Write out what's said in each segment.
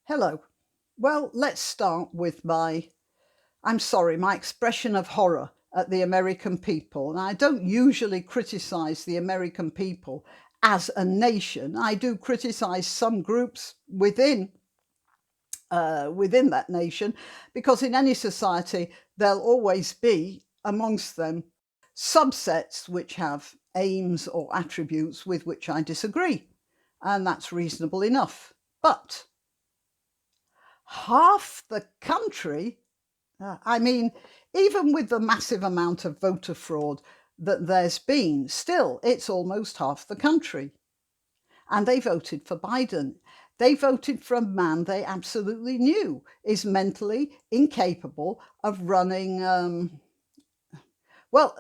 Hello. Well, let's start with my expression of horror at the American people. And I don't usually criticize the American people as a nation. I do criticize some groups within that nation, because in any society there'll always be amongst them subsets which have aims or attributes with which I disagree, and that's reasonable enough. But half the country, I mean, even with the massive amount of voter fraud that there's been, still it's almost half the country. And they voted for Biden. They voted for a man they absolutely knew is mentally incapable of running. Well,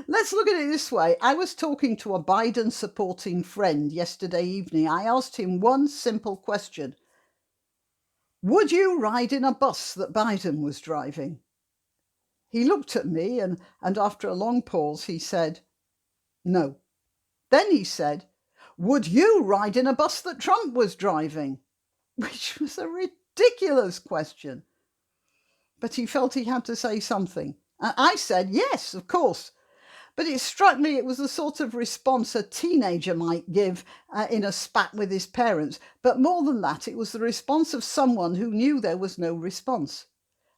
let's look at it this way. I was talking to a Biden supporting friend yesterday evening. I asked him one simple question: would you ride in a bus that Biden was driving? He looked at me and after a long pause, he said, no. Then he said, would you ride in a bus that Trump was driving? Which was a ridiculous question. But he felt he had to say something. I said, yes, of course. But it struck me it was the sort of response a teenager might give in a spat with his parents. But more than that, it was the response of someone who knew there was no response.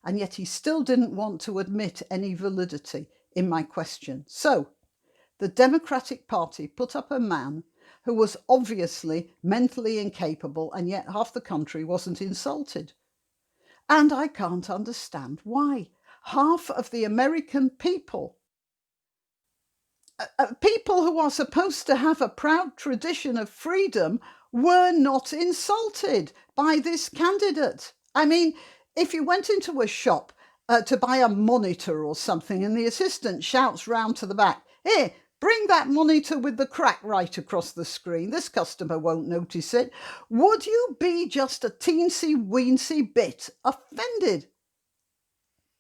And yet he still didn't want to admit any validity in my question. So the Democratic Party put up a man who was obviously mentally incapable, and yet half the country wasn't insulted. And I can't understand why. Half of the American people, people who are supposed to have a proud tradition of freedom, were not insulted by this candidate. I mean, if you went into a shop to buy a monitor or something and the assistant shouts round to the back, here, bring that monitor with the crack right across the screen, this customer won't notice it, would you be just a teensy-weensy bit offended?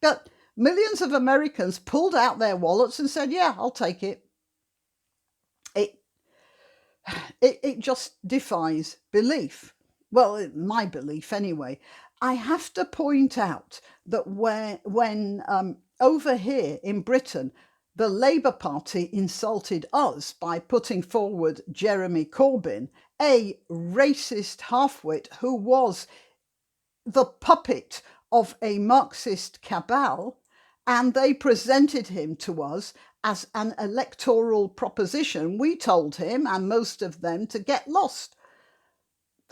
But millions of Americans pulled out their wallets and said, yeah, I'll take it. It just defies belief. Well, my belief anyway. I have to point out that when over here in Britain, the Labour Party insulted us by putting forward Jeremy Corbyn, a racist halfwit who was the puppet of a Marxist cabal, and they presented him to us as an electoral proposition. We told him, and most of them, to get lost.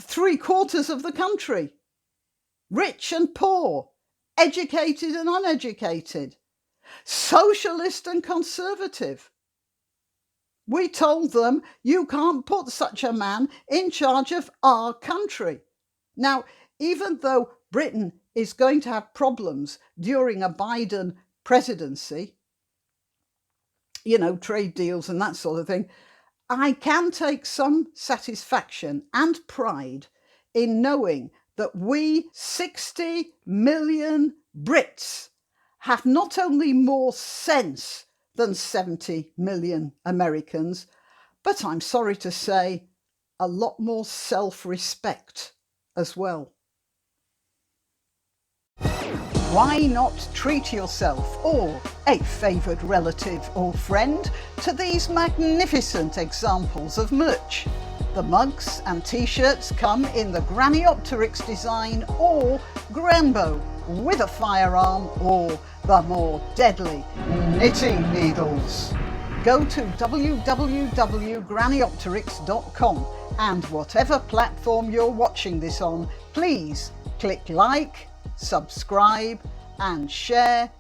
3/4 of the country, rich and poor, educated and uneducated, socialist and conservative. We told them, you can't put such a man in charge of our country. Now, even though Britain is going to have problems during a Biden presidency, trade deals and that sort of thing, I can take some satisfaction and pride in knowing that we 60 million Brits have not only more sense than 70 million Americans, but I'm sorry to say, a lot more self-respect as well. Why not treat yourself or a favoured relative or friend to these magnificent examples of merch? The mugs and t-shirts come in the Graniopteryx design or Granbo with a firearm or the more deadly knitting needles. Go to www.graniopteryx.com and whatever platform you're watching this on, please click like, subscribe and share.